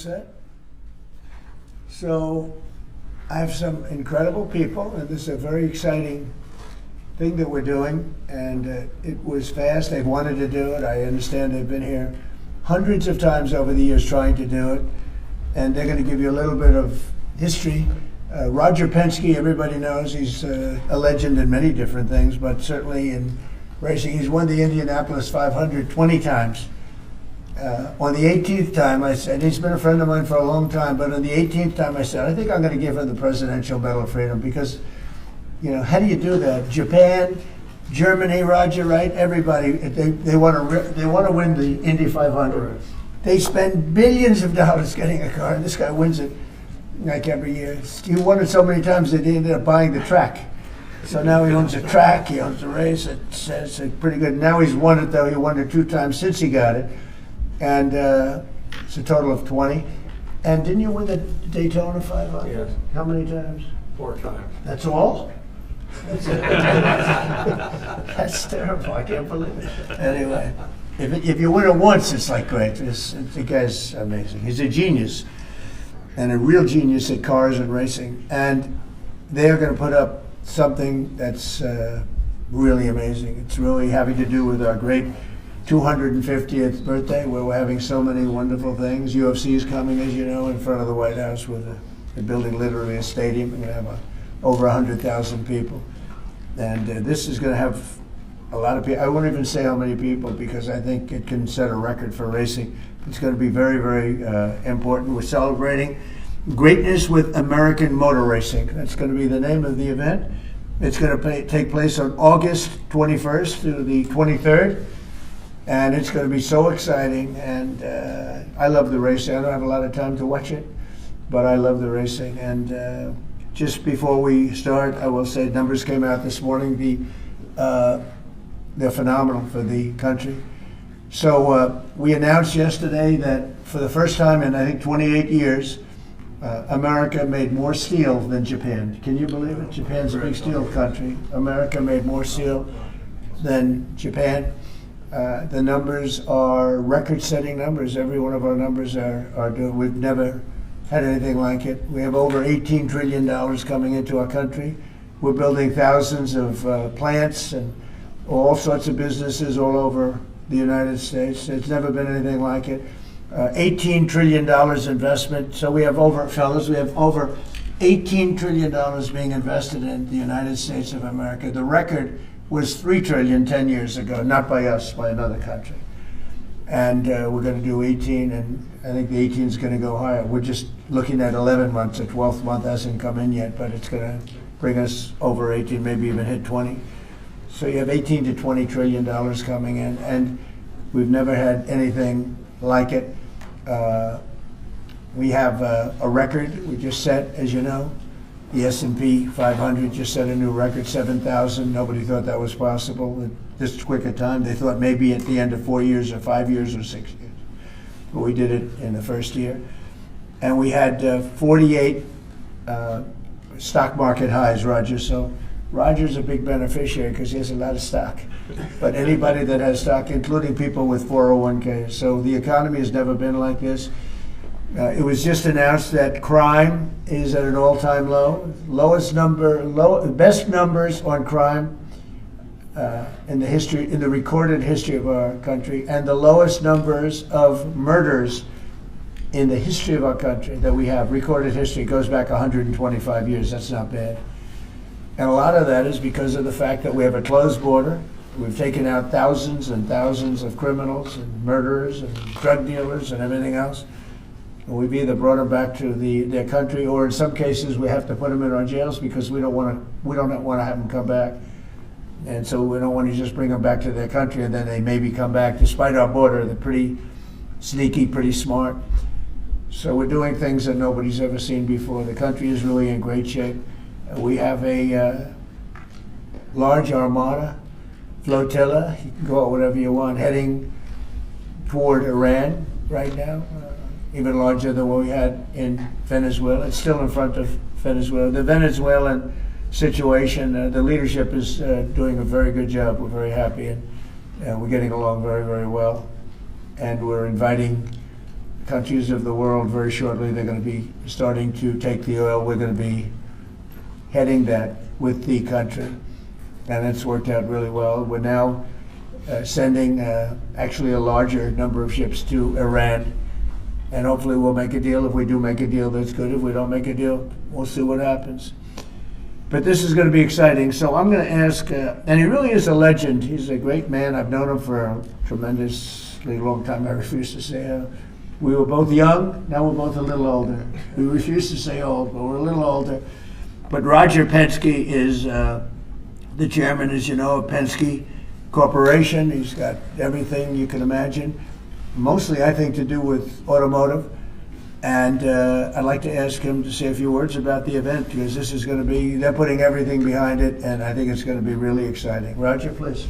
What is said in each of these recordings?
set. So I have some incredible people, and this is a very exciting thing that we're doing, and it was fast. They've wanted to do it. I understand they've been here hundreds of times over the years trying to do it, and they're going to give you a little bit of history. Roger Penske, everybody knows, he's a legend in many different things, but certainly in racing. He's won the Indianapolis 500 20 times. On the 18th time, I said, he's been a friend of mine for a long time, but on the 18th time I said, I think I'm going to give him the Presidential Medal of Freedom, because, you know, how do you do that? Japan, Germany, Roger, right? Everybody, they want to win the Indy 500. They spend billions of dollars getting a car, and this guy wins it like every year. He won it so many times that he ended up buying the track. So now he owns the track, he owns the race. It's pretty good. Now he's won it, though. He won it 2 times since he got it. And it's a total of 20. And didn't you win the Daytona 500? Yes. How many times? 4 times. That's all? That's terrible. I can't believe it. Anyway, if you win it once, it's like great. The guy's amazing. He's a genius, and a real genius at cars and racing. And they're going to put up something that's really amazing. It's really having to do with our great 250th birthday, where we're having so many wonderful things. UFC is coming, as you know, in front of the White House, with they're building literally a stadium. We're going to have over 100,000 people. And this is going to have a lot of people. I won't even say how many people, because I think it can set a record for racing. It's going to be very, very important. We're celebrating greatness with American motor racing. That's going to be the name of the event. It's going to take place on August 21st through the 23rd. And it's going to be so exciting, and I love the racing. I don't have a lot of time to watch it, but I love the racing. And just before we start, I will say numbers came out this morning. They're phenomenal for the country. So we announced yesterday that for the first time in, I think, 28 years, America made more steel than Japan. Can you believe it? Japan's a big steel country. America made more steel than Japan. The numbers are record-setting numbers. Every one of our numbers are doing. We've never had anything like it. We have over $18 trillion coming into our country. We're building thousands of plants and all sorts of businesses all over the United States. It's never been anything like it. $18 trillion investment. So we have over $18 trillion being invested in the United States of America. The record was $3 trillion 10 years ago, not by us, by another country. And we're going to do 18, and I think the 18 is going to go higher. We're just looking at 11 months. The 12th month hasn't come in yet, but it's going to bring us over 18, maybe even hit 20. So you have 18 to $20 trillion coming in, and we've never had anything like it. We have a record we just set, as you know. The S&P 500 just set a new record, 7,000. Nobody thought that was possible at this quick a time. They thought maybe at the end of 4 years or 5 years or 6 years. But we did it in the first year. And we had 48 stock market highs, Roger. So Roger's a big beneficiary because he has a lot of stock. But anybody that has stock, including people with 401ks. So the economy has never been like this. It was just announced that crime is at an all-time low. Best numbers on crime in the recorded history of our country, and the lowest numbers of murders in the history of our country that we have. Recorded history goes back 125 years. That's not bad. And a lot of that is because of the fact that we have a closed border. We've taken out thousands and thousands of criminals and murderers and drug dealers and everything else. We've either brought them back to their country, or in some cases we have to put them in our jails because we don't want to have them come back, and so we don't want to just bring them back to their country and then they maybe come back. Despite our border, they're pretty sneaky, pretty smart. So we're doing things that nobody's ever seen before. The country is really in great shape. We have a large armada, flotilla. You can call it whatever you want, heading toward Iran right now. Even larger than what we had in Venezuela. It's still in front of Venezuela. The Venezuelan situation, the leadership is doing a very good job. We're very happy, and we're getting along very, very well. And we're inviting countries of the world very shortly. They're going to be starting to take the oil. We're going to be heading that with the country, and it's worked out really well. We're now sending actually a larger number of ships to Iran, and hopefully we'll make a deal. If we do make a deal, that's good. If we don't make a deal, we'll see what happens. But this is going to be exciting. So I'm going to ask, and he really is a legend. He's a great man. I've known him for a tremendously long time. I refuse to say we were both young. Now we're both a little older. We refuse to say old, but we're a little older. But Roger Penske is the chairman, as you know, of Penske Corporation. He's got everything you can imagine, mostly, I think, to do with automotive. And I'd like to ask him to say a few words about the event, because this is going to be, they're putting everything behind it, and I think it's going to be really exciting. Roger, please.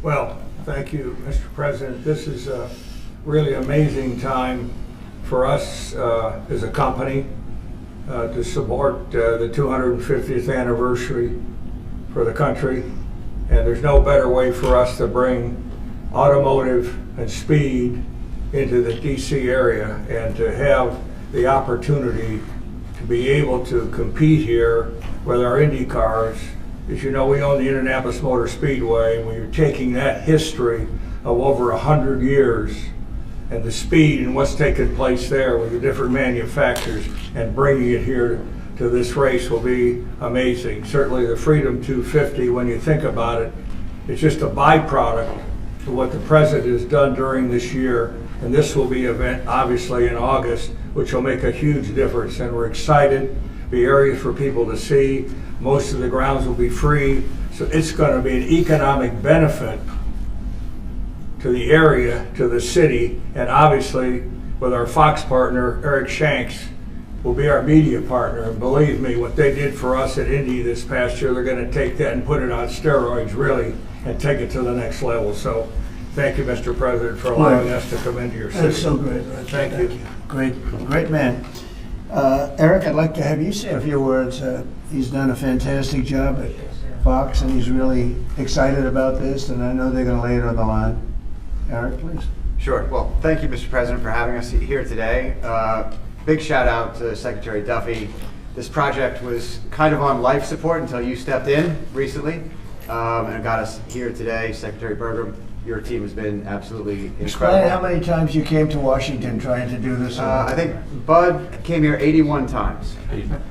Well, thank you, Mr. President. This is a really amazing time for us as a company to support the 250th anniversary for the country. And there's no better way for us to bring automotive and speed into the DC area and to have the opportunity to be able to compete here with our Indy cars. As you know, we own the Indianapolis Motor Speedway, and we're taking that history of over 100 years and the speed and what's taken place there with the different manufacturers and bringing it here to this race will be amazing. Certainly the Freedom 250, when you think about it, it's just a byproduct of what the President has done during this year. And this will be an event, obviously, in August, which will make a huge difference. And we're excited. Be areas for people to see. Most of the grounds will be free. So it's going to be an economic benefit to the area, to the city, and obviously with our Fox partner, Eric Shanks, will be our media partner. And believe me, what they did for us at Indy this past year, they're going to take that and put it on steroids, really, and take it to the next level. So thank you, Mr. President, for allowing us to come into your city. That's so great, Roger. Thank you. Great man. Eric, I'd like to have you say a few words. He's done a fantastic job at Fox, and he's really excited about this, and I know they're going to lay it on the line. Eric, please. Sure. Well, thank you, Mr. President, for having us here today. Big shout out to Secretary Duffy. This project was kind of on life support until you stepped in recently and got us here today. Secretary Berger, your team has been absolutely incredible. Explain how many times you came to Washington trying to do this. I think Bud came here 81 times.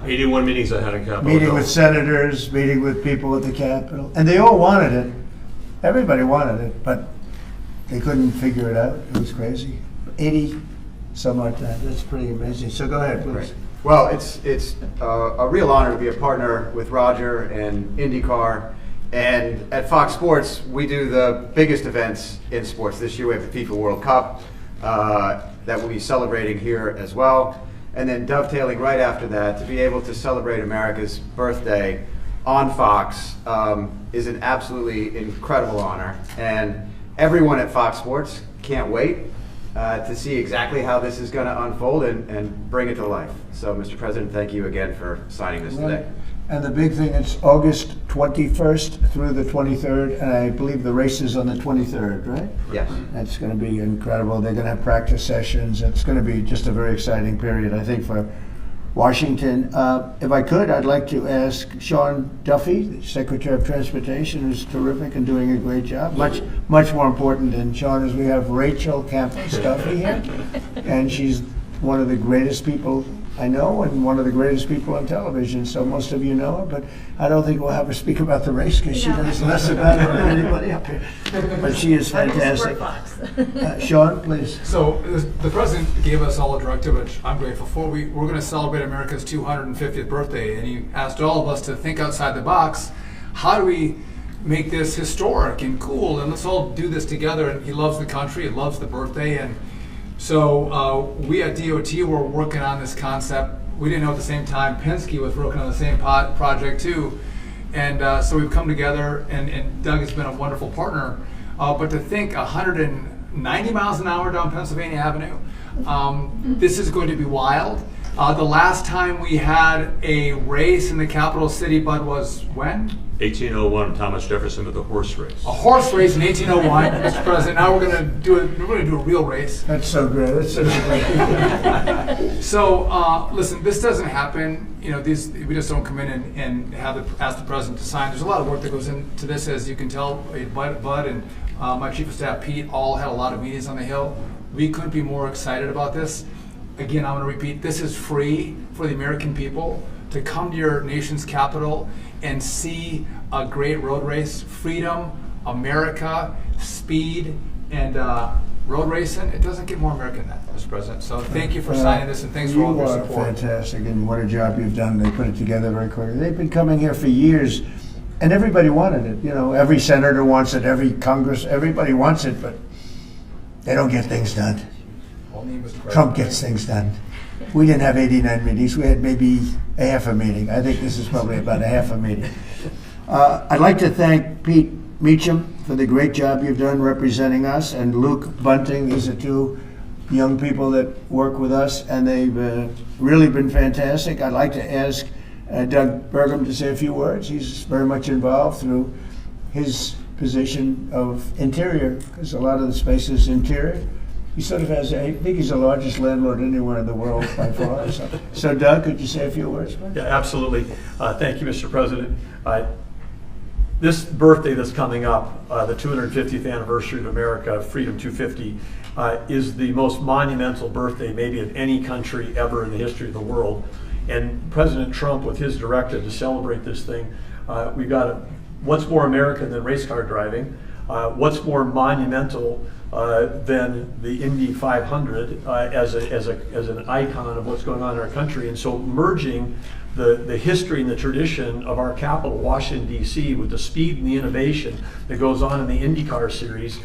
81 meetings I had in Capitol. Meeting with senators, meeting with people at the Capitol, and they all wanted it. Everybody wanted it, but they couldn't figure it out. It was crazy. 80 some odd times. That's pretty amazing. So go ahead, please. Right. Well, it's a real honor to be a partner with Roger and IndyCar. And at Fox Sports, we do the biggest events in sports. This year we have the FIFA World Cup that we'll be celebrating here as well. And then dovetailing right after that, to be able to celebrate America's birthday on Fox is an absolutely incredible honor. And everyone at Fox Sports can't wait to see exactly how this is going to unfold and bring it to life. So, Mr. President, thank you again for signing this today. And the big thing is August 21st through the 23rd, and I believe the race is on the 23rd, right? Yes. That's going to be incredible. They're going to have practice sessions. It's going to be just a very exciting period, I think, for Washington. If I could, I'd like to ask Sean Duffy, the Secretary of Transportation, who's terrific and doing a great job. Much more important than Sean is we have Rachel Campos Duffy here, and she's one of the greatest people I know and one of the greatest people on television, so most of you know her, but I don't think we'll have her speak about the race because she knows less about it than anybody up here. But she is fantastic. Sean, please. So the President gave us all a directive, which I'm grateful for. We're going to celebrate America's 250th birthday, and he asked all of us to think outside the box. How do we make this historic and cool, and let's all do this together? And he loves the country, he loves the birthday, and so we at DOT were working on this concept. We didn't know at the same time Penske was working on the same project too. And so we've come together, and Doug has been a wonderful partner. But to think 190 miles an hour down Pennsylvania Avenue, this is going to be wild. The last time we had a race in the capital city, Bud, was when? 1801, Thomas Jefferson with a horse race. A horse race in 1801, Mr. President. Now we're going to do a real race. That's so great. That's such a great. So listen, this doesn't happen. You know, we just don't come in and ask the president to sign. There's a lot of work that goes into this, as you can tell. Bud and my chief of staff Pete all had a lot of meetings on the Hill. We couldn't be more excited about this. Again, I'm going to repeat: this is free for the American people to come to your nation's capital and see a great road race. Freedom, America, speed, and road racing. It doesn't get more American than that, Mr. President. So thank you for signing this, and thanks for all your support. You are fantastic, and what a job you've done. They put it together very quickly. They've been coming here for years, and everybody wanted it. You know, every senator wants it, every Congress, everybody wants it, but they don't get things done. Only Mr. President. Trump gets things done. We didn't have 89 meetings. We had maybe a half a meeting. I think this is probably about a half a meeting. I'd like to thank Pete Meacham for the great job you've done representing us, and Luke Bunting. These are two young people that work with us, and they've really been fantastic. I'd like to ask Doug Burgum to say a few words. He's very much involved through his position of interior, because a lot of the space is interior. He sort of has, I think he's the largest landlord anywhere in the world by far. So Doug, could you say a few words, please? Yeah, absolutely. Thank you, Mr. President. This birthday that's coming up, the 250th anniversary of America, Freedom 250, is the most monumental birthday maybe of any country ever in the history of the world. And President Trump, with his directive to celebrate this thing, we've got what's more American than race car driving? What's more monumental than the Indy 500 as an icon of what's going on in our country? And so merging the history and the tradition of our capital, Washington, D.C., with the speed and the innovation that goes on in the IndyCar series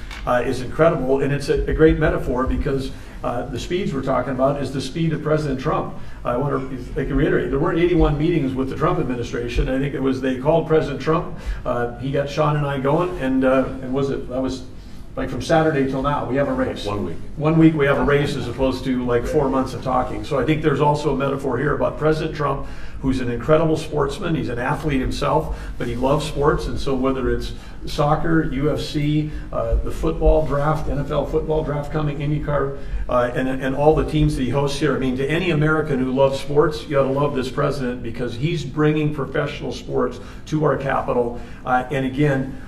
is incredible. And it's a great metaphor, because the speeds we're talking about is the speed of President Trump. I wonder if I can reiterate, there weren't 81 meetings with the Trump administration. I think it was, they called President Trump, he got Sean and I going, and that was like from Saturday till now, we have a race. 1 week. 1 week we have a race, as opposed to like 4 months of talking. So I think there's also a metaphor here about President Trump, who's an incredible sportsman. He's an athlete himself, but he loves sports. And so whether it's soccer, UFC, the football draft, NFL football draft coming, IndyCar, and all the teams that he hosts here, I mean, to any American who loves sports, you ought to love this president, because he's bringing professional sports to our capital. And again,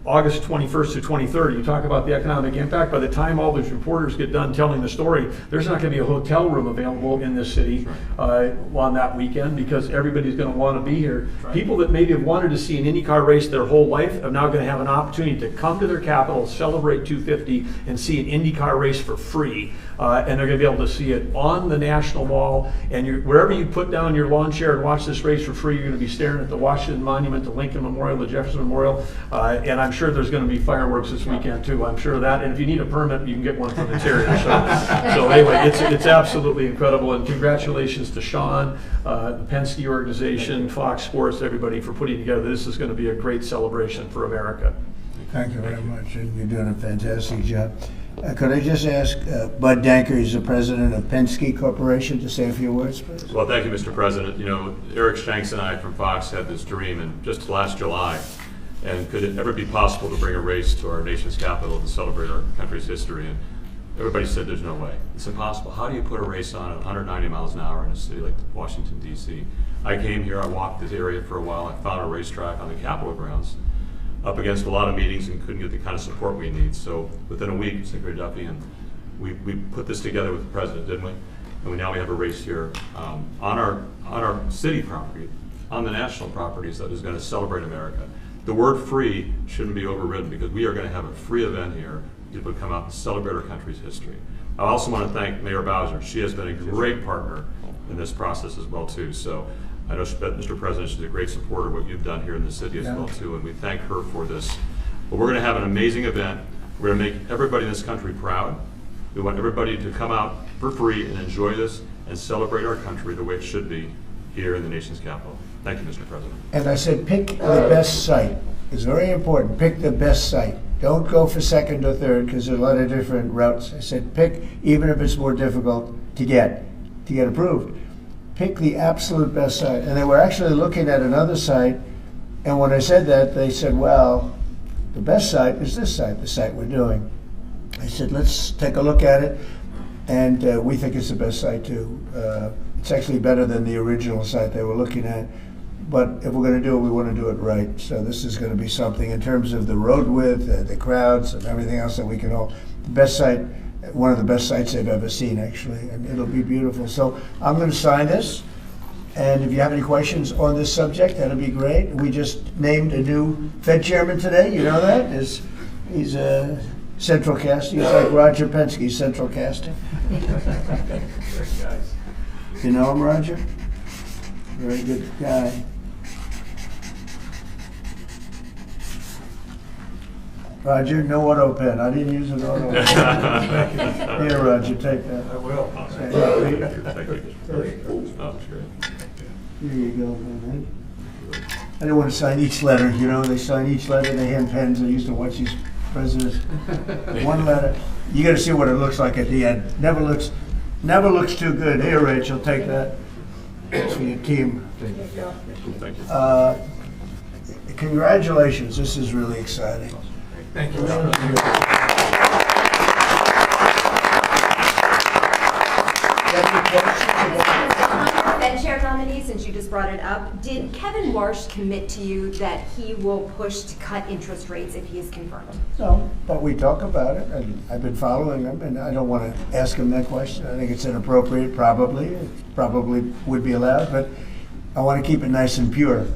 August 21st to 23rd, you talk about the economic impact. By the time all these reporters get done telling the story, there's not going to be a hotel room available in this city on that weekend, because everybody's going to want to be here. Right. People that maybe have wanted to see an IndyCar race their whole life are now going to have an opportunity to come to their capital, celebrate 250, and see an IndyCar race for free. And they're going to be able to see it on the National Mall. And wherever you put down your lawn chair and watch this race for free, you're going to be staring at the Washington Monument, the Lincoln Memorial, the Jefferson Memorial, and I'm sure there's going to be fireworks this weekend too. I'm sure of that. And if you need a permit, you can get one from Interior. So anyway, it's absolutely incredible. And congratulations to Sean, the Penske organization, Fox Sports, everybody for putting together. This is going to be a great celebration for America. Thank you very much. And you're doing a fantastic job. Could I just ask Bud Danker, he's the president of Penske Corporation, to say a few words, please? Well, thank you, Mr. President. You know, Eric Shanks and I from Fox had this dream, and just last July, and could it ever be possible to bring a race to our nation's capital to celebrate our country's history? And everybody said there's no way. It's impossible. How do you put a race on at 190 miles an hour in a city like Washington, D.C.? I came here, I walked this area for a while, I found a racetrack on the Capitol grounds, up against a lot of meetings, and couldn't get the kind of support we need. So within a week, Secretary Duffy and we put this together with the president, didn't we? And now we have a race here on our city property, on the national properties, that is going to celebrate America. The word free shouldn't be overridden, because we are going to have a free event here. People come out and celebrate our country's history. I also want to thank Mayor Bowser. She has been a great partner in this process as well too. So I know, Mr. President, she's a great supporter of what you've done here in the city as well too, and we thank her for this. But we're going to have an amazing event. We're going to make everybody in this country proud. We want everybody to come out for free and enjoy this and celebrate our country the way it should be here in the nation's capital. Thank you, Mr. President. And I said, pick the best site. It's very important. Pick the best site. Don't go for second or third, because there's a lot of different routes. I said, pick, even if it's more difficult to get approved. Pick the absolute best site. And they were actually looking at another site And when I said that, they said, well, the best site is this site, the site we're doing. I said, let's take a look at it, and we think it's the best site too. It's actually better than the original site they were looking at, but if we're going to do it, we want to do it right. So this is going to be something in terms of the road width, the crowds, and everything else that we can all, the best site, one of the best sites I've ever seen actually, and it'll be beautiful. So I'm going to sign this, and if you have any questions on this subject, that'll be great. We just named a new Fed chairman today, you know that? He's Central Casting. He's like Roger Penske, Central Casting. You know him, Roger? Very good guy. Roger, no auto pen. I didn't use an auto pen. Here, Roger, take that. I will. Thank you. Oh, that's great. Here you go, man. I didn't want to sign each letter, you know, they sign each letter, they hand pens. I used to watch these presidents. One letter. You got to see what it looks like at the end. Never looks too good. Here, Rachel, take that. It's for your team. Thank you. Congratulations. This is really exciting. Thank you. Fed chair nominee, since you just brought it up, did Kevin Warsh commit to you that he will push to cut interest rates if he is confirmed? No, but we talk about it, and I've been following him, and I don't want to ask him that question. I think it's inappropriate, probably. It probably would be allowed, but I want to keep it nice and pure.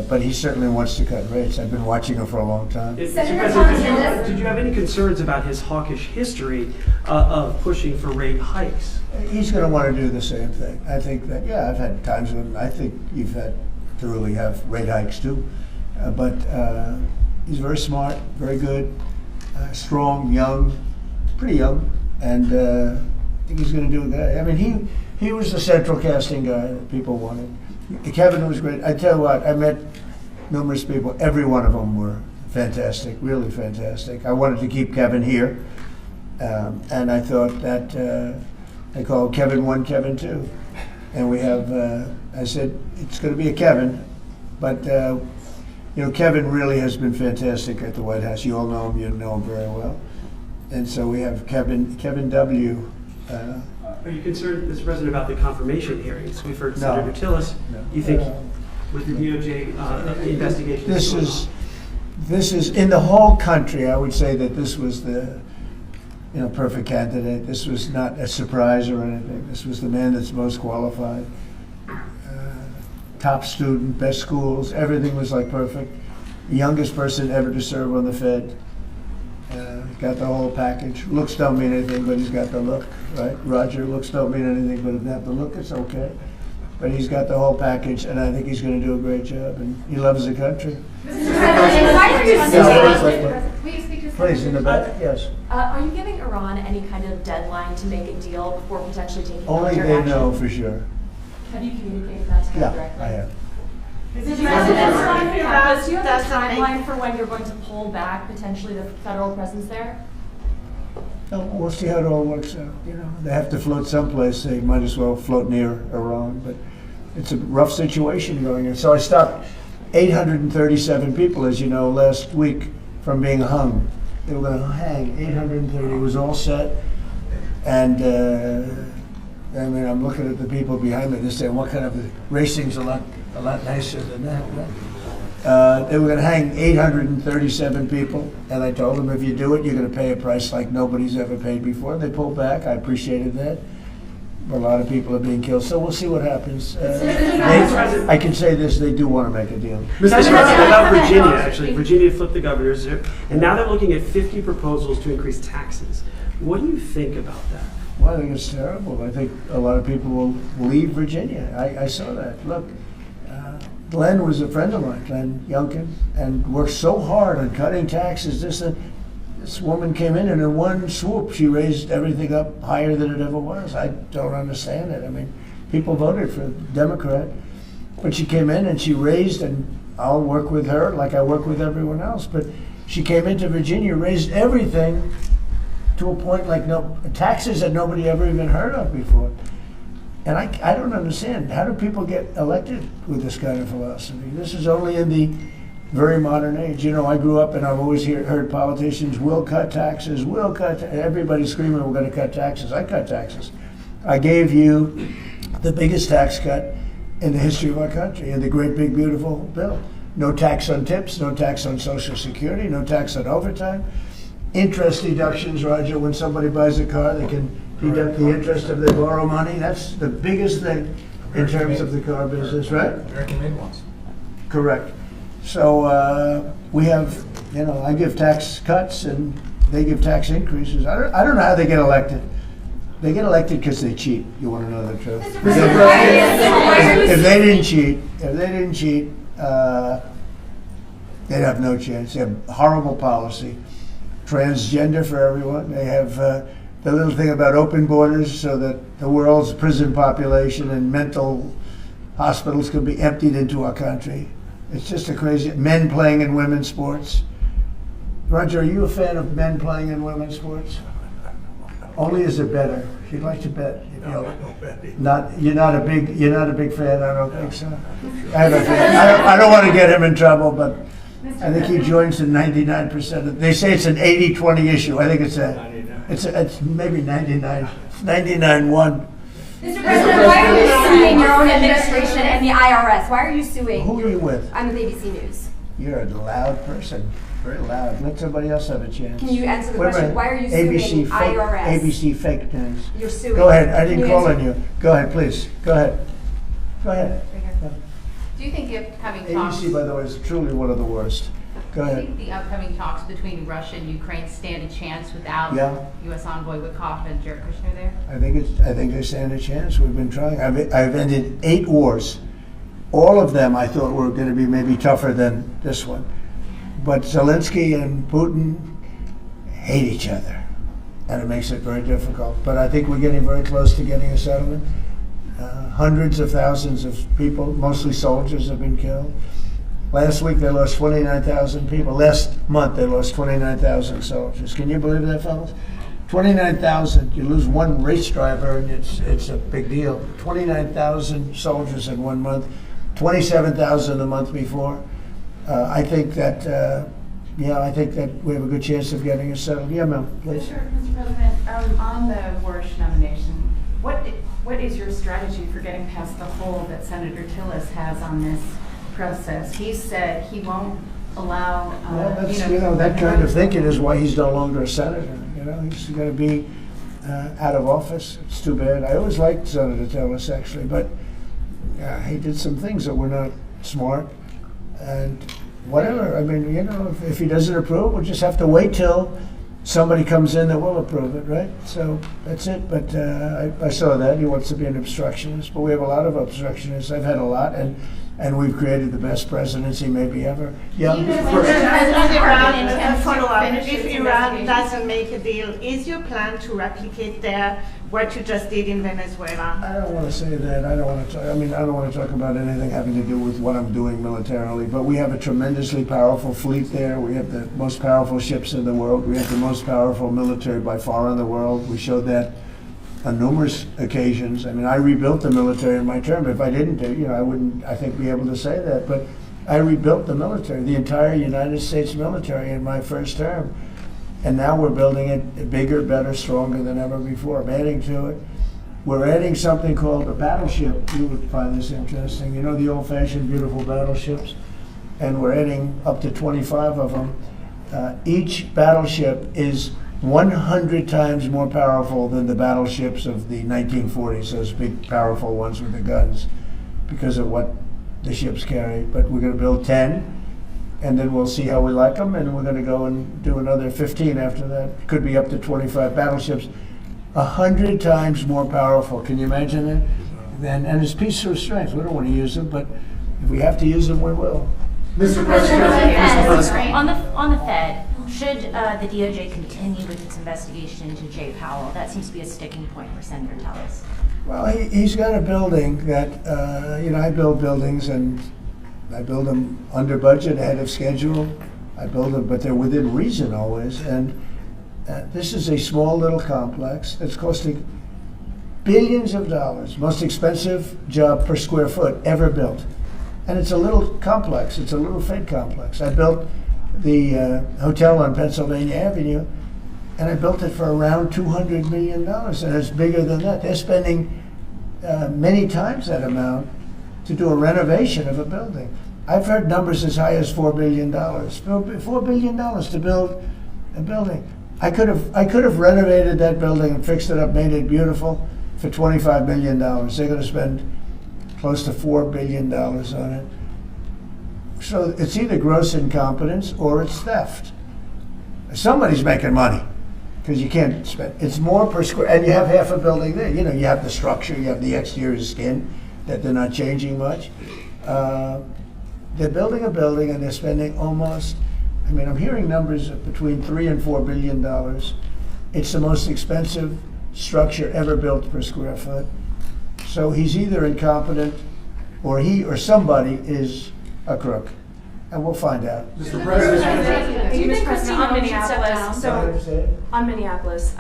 But he certainly wants to cut rates. I've been watching him for a long time. Senator Thompson, Did you have any concerns about his hawkish history of pushing for rate hikes? He's going to want to do the same thing. I think that, yeah, I've had times when I think you've had to really have rate hikes too. But he's very smart, very good, strong, young, pretty young, and I think he's going to do good. I mean, he was the central casting guy that people wanted. Kevin was great. I tell you what, I met numerous people. Every one of them were fantastic, really fantastic. I wanted to keep Kevin here, and I thought that I called Kevin 1, Kevin 2. And we have, I said, it's going to be a Kevin, but you know, Kevin really has been fantastic at the White House. You all know him, you know him very well. And so we have Kevin W. Are you concerned, Mr. President, about the confirmation hearings? We've heard No. Senator Tillis. No. You think with the DOJ investigation? This is in the whole country. I would say that this was the perfect candidate. This was not a surprise or anything. This was the man that's most qualified. Top student, best schools, everything was like perfect. The youngest person ever to serve on the Fed. Got the whole package. Looks don't mean anything, but he's got the look, right? Roger, looks don't mean anything, but if they have the look, it's okay. But he's got the whole package, and I think he's going to do a great job, and he loves the country. Mr. President, why are you Please, Will you speak to please, in the back, yes. Are you giving Iran any kind of deadline to make a deal before potentially taking Only military they action? know for sure. Have you communicated that to him Yeah, directly? I have. Do you have a timeline for when you're going to pull back potentially the federal presence there? No, we'll see how it all works out. You know, they have to float someplace. They might as well float near Iran. But it's a rough situation going on. So I stopped 837 people, as you know, last week from being hung. They were going to hang 830. It was all set. And I mean, I'm looking at the people behind me. They're saying, "What kind of racing's a lot nicer than that?" They were going to hang 837 people, and I told them, if you do it, you're going to pay a price like nobody's ever paid before. They pulled back. I appreciated that. But a lot of people are being killed, so we'll see what happens. I can say this, they do want to make a deal. Mr. President, about Virginia, actually. Virginia flipped the governors, and now they're looking at 50 proposals to increase taxes. What do you think about that? Well, I think it's terrible. I think a lot of people will leave Virginia. I saw that. Look, Glenn was a friend of mine, Glenn Youngkin, and worked so hard on cutting taxes. This woman came in and in one swoop, she raised everything up higher than it ever was. I don't understand it. I mean, people voted for Democrat, but she came in and she raised, and I'll work with her like I work with everyone else, but she came into Virginia, raised everything to a point like taxes that nobody ever even heard of before. And I don't understand. How do people get elected with this kind of philosophy? This is only in the very modern age. You know, I grew up and I've always heard politicians will cut taxes, will cut. Everybody screaming, we're going to cut taxes. I cut taxes. I gave you the biggest tax cut in the history of our country in the great big beautiful bill. No tax on tips, no tax on Social Security, no tax on overtime. Interest deductions, Roger, when somebody buys a car, they can deduct the interest if they borrow money. That's the biggest thing in terms of the car business, right? American-made ones. Correct. So we have, you know, I give tax cuts and they give tax increases. I don't know how they get elected. They get elected because they cheat. You want to know the truth? If they didn't cheat, they'd have no chance. They have horrible policy, transgender for everyone. They have the little thing about open borders so that the world's prison population and mental hospitals can be emptied into our country. It's just a crazy, men playing in women's sports. Roger, are you a fan of men playing in women's sports? Only as a bettor. If you'd like to bet, you're not a big fan. I don't think so. I don't want to get him in trouble, but I think he joins in 99% of. They say it's an 80-20 issue. I think it's maybe 99-1. Mr. President, why are you suing your own administration and the IRS? Why are you suing? Who are you with? I'm with ABC News. You're a loud person. Very loud. Let somebody else have a chance. Can you answer the question? Why are you suing IRS? ABC fake news. You're suing. Go ahead. I didn't call on you. Go ahead, please. Go ahead. Go ahead. Do you think the upcoming talks? ABC, by the way, is truly one of the worst. Go Do you ahead. think the upcoming talks between Russia and Ukraine stand a chance without U.S. envoy Witkoff and Jared Kushner there? I think they stand a chance. We've been trying. I've ended 8 wars. All of them I thought were going to be maybe tougher than this one. But Zelensky and Putin hate each other, and it makes it very difficult. But I think we're getting very close to getting a settlement. Hundreds of thousands of people, mostly soldiers, have been killed. Last week they lost 29,000 people. Last month they lost 29,000 soldiers. Can you believe that, fellas? 29,000. You lose one race driver, and it's a big deal. 29,000 soldiers in 1 month. 27,000 the month before. I think that we have a good chance of getting it settled. Yeah, ma'am, please. Mr. President, on the Warsh nomination, what is your strategy for getting past the hole that Senator Tillis has on this process? He said he won't allow. Well, that's, that kind of thinking is why he's no longer a senator. He's going to be out of office. It's too bad. I always liked Senator Tillis, actually, but he did some things that were not smart. And whatever, I mean, if he doesn't approve, we'll just have to wait till somebody comes in that will approve it, right? So that's it. But I saw that he wants to be an obstructionist, but we have a lot of obstructionists. I've had a lot, and we've created the best presidency maybe ever. Yeah. If Iran doesn't make a deal, is your plan to replicate there what you just did in Venezuela? I don't want to say that. I don't want to talk about anything having to do with what I'm doing militarily, but we have a tremendously powerful fleet there. We have the most powerful ships in the world. We have the most powerful military by far in the world. We showed that on numerous occasions. I mean, I rebuilt the military in my term. If I didn't I wouldn't, I think, be able to say that. But I rebuilt the military, the entire United States military in my first term. And now we're building it bigger, better, stronger than ever before. I'm adding to it. We're adding something called a battleship. You would find this interesting. You know the old-fashioned beautiful battleships? And we're adding up to 25 of them. Each battleship is 100 times more powerful than the battleships of the 1940s, those big, powerful ones with the guns, because of what the ships carry. But we're going to build 10. And then we'll see how we like them, and we're going to go and do another 15 after that. Could be up to 25 battleships, 100 times more powerful. Can you imagine that? And it's pieces of strength. We don't want to use them, but if we have to use them, we will. Mr. President, on the Fed, should the DOJ continue with its investigation into Jay Powell? That seems to be a sticking point for Senator Tillis. Well, he's got a building that, I build buildings, and I build them under budget, ahead of schedule. I build them, but they're within reason always. And this is a small little complex that's costing Billions of dollars, most expensive job per square foot ever built. And it's a little complex, it's a little Fed complex. I built the hotel on Pennsylvania Avenue, and I built it for around $200 million, and it's bigger than that. They're spending many times that amount to do a renovation of a building. I've heard numbers as high as $4 billion. $4 billion to build a building. I could have renovated that building and fixed it up, made it beautiful for $25 million. They're going to spend close to $4 billion on it. So it's either gross incompetence or it's theft. Somebody's making money because you can't spend. It's more per square, and you have half a building there. You know, you have the structure, you have the exterior skin that they're not changing much. They're building a building and they're spending almost, I mean, I'm hearing numbers of between $3 and $4 billion. It's the most expensive structure ever built per square foot. So he's either incompetent or he or somebody is a crook. And we'll find out. Mr. President. Mr. President, on Minneapolis, on Minneapolis,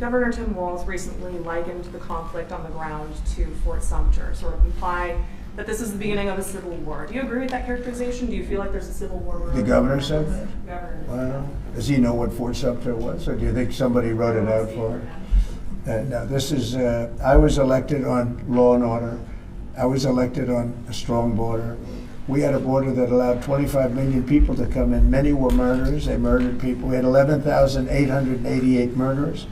Governor Tim Walz recently likened the conflict on the ground to Fort Sumter, sort of imply that this is the beginning of a civil war. Do you agree with that characterization? Do you feel like there's a civil war? The governor said that? Governor. Well, does he know what Fort Sumter was, or do you think somebody wrote it out for him? No, this is, I was elected on law and order. I was elected on a strong border. We had a border that allowed 25 million people to come in. Many were murderers. They murdered people. We had 11,888 murderers.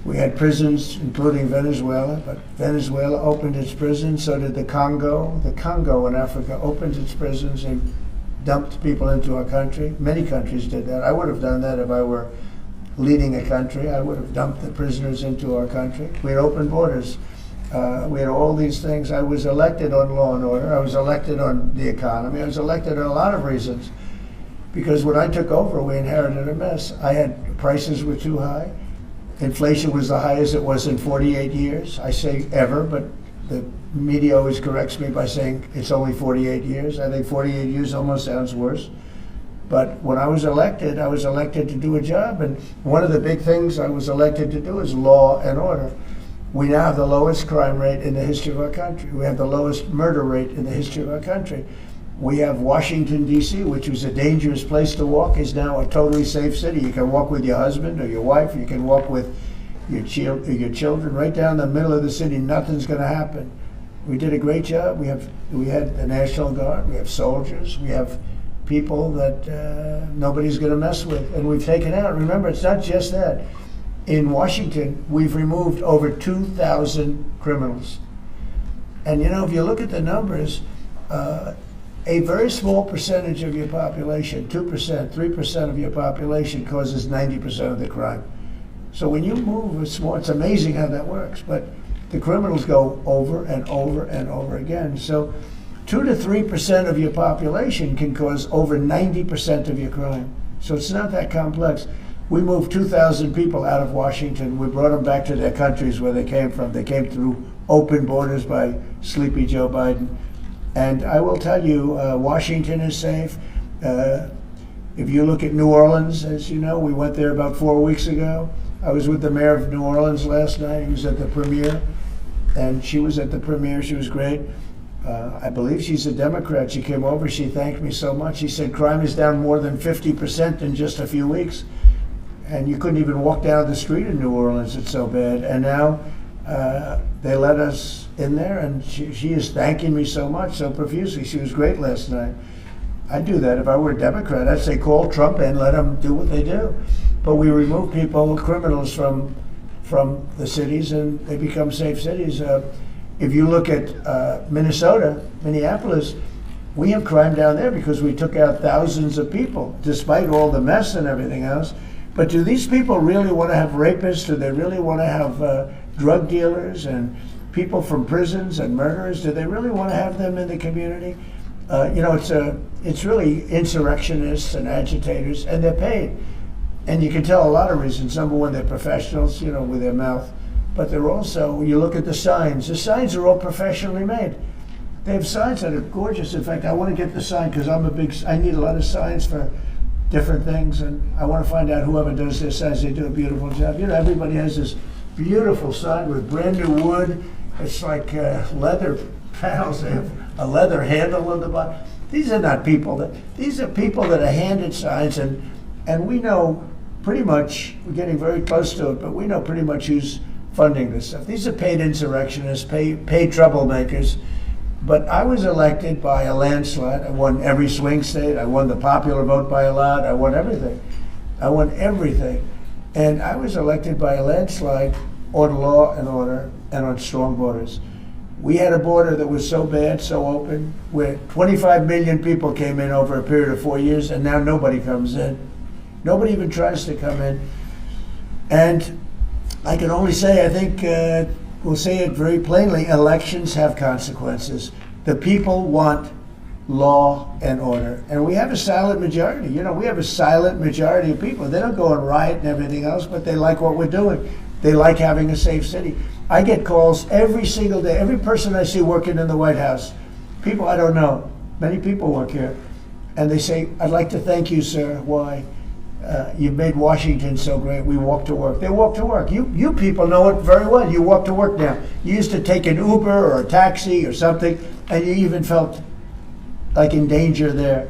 We had prisons, including Venezuela, but Venezuela opened its prisons. So did the Congo. The Congo in Africa opened its prisons and dumped people into our country. Many countries did that. I would have done that if I were leading a country. I would have dumped the prisoners into our country. We had open borders. We had all these things. I was elected on law and order. I was elected on the economy. I was elected on a lot of reasons. Because when I took over, we inherited a mess. Prices were too high. Inflation was the highest it was in 48 years. I say ever, but the media always corrects me by saying it's only 48 years. I think 48 years almost sounds worse. But when I was elected to do a job. And one of the big things I was elected to do is law and order. We now have the lowest crime rate in the history of our country. We have the lowest murder rate in the history of our country. We have Washington, D.C., which was a dangerous place to walk, is now a totally safe city. You can walk with your husband or your wife. You can walk with your children right down the middle of the city. Nothing's going to happen. We did a great job. We had the National Guard. We have soldiers. We have people that nobody's going to mess with. And we've taken out. Remember, it's not just that. In Washington, we've removed over 2,000 criminals. And you know, if you look at the numbers, a very small percentage of your population, 2%, 3% of your population causes 90% of the crime. So when you move it's amazing how that works. But the criminals go over and over and over again. So 2 to 3% of your population can cause over 90% of your crime. So it's not that complex. We moved 2,000 people out of Washington. We brought them back to their countries where they came from. They came through open borders by Sleepy Joe Biden. And I will tell you, Washington is safe. If you look at New Orleans, as you know, we went there about 4 weeks ago. I was with the mayor of New Orleans last night. He was at the premiere, and she was at the premiere. She was great. I believe she's a Democrat. She came over. She thanked me so much. She said crime is down more than 50% in just a few weeks. And you couldn't even walk down the street in New Orleans. It's so bad. And now they let us in there, and she is thanking me so much, so profusely. She was great last night. I'd do that if I were a Democrat. I'd say call Trump and let them do what they do. But we remove people, criminals, from the cities, and they become safe cities. If you look at Minnesota, Minneapolis, we have crime down there because we took out thousands of people, despite all the mess and everything else. But do these people really want to have rapists? Do they really want to have drug dealers and people from prisons and murderers? Do they really want to have them in the community? You know, it's really insurrectionists and agitators, and they're paid. And you can tell a lot of reasons. Number one, they're professionals, you know, with their mouth. But they're also, when you look at the signs are all professionally made. They have signs that are gorgeous. In fact, I want to get the sign because I need a lot of signs for different things, and I want to find out whoever does their signs, they do a beautiful job. You know, everybody has this beautiful sign with brand new wood. It's like leather panels. They have a leather handle on the bottom. These are not people these are people that are handed signs, and we know pretty much, we're getting very close to it, but we know pretty much who's funding this stuff. These are paid insurrectionists, paid troublemakers. But I was elected by a landslide. I won every swing state. I won the popular vote by a lot. I won everything. I won everything. And I was elected by a landslide on law and order and on strong borders. We had a border that was so bad, so open, where 25 million people came in over a period of 4 years, and now nobody comes in. Nobody even tries to come in. And I can only say, I think, we'll say it very plainly, elections have consequences. The people want law and order. And we have a silent majority. You know, we have a silent majority of people. They don't go and riot and everything else, but they like what we're doing. They like having a safe city. I get calls every single day. Every person I see working in the White House, people I don't know, many people work here, and they say, I'd like to thank you, sir. Why? You've made Washington so great. We walk to work. They walk to work. You people know it very well. You walk to work now. You used to take an Uber or a taxi or something, and you even felt like in danger there.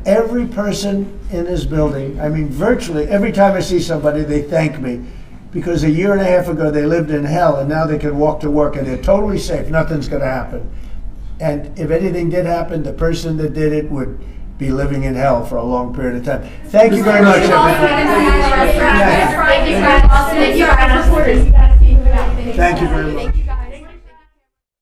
Every person in this building, I mean, virtually every time I see somebody, they thank me. Because a year and a half ago, they lived in hell, and now they can walk to work, and they're totally safe. Nothing's going to happen. And if anything did happen, the person that did it would be living in hell for a long period of time. Thank you very much, everybody. Thank you very much.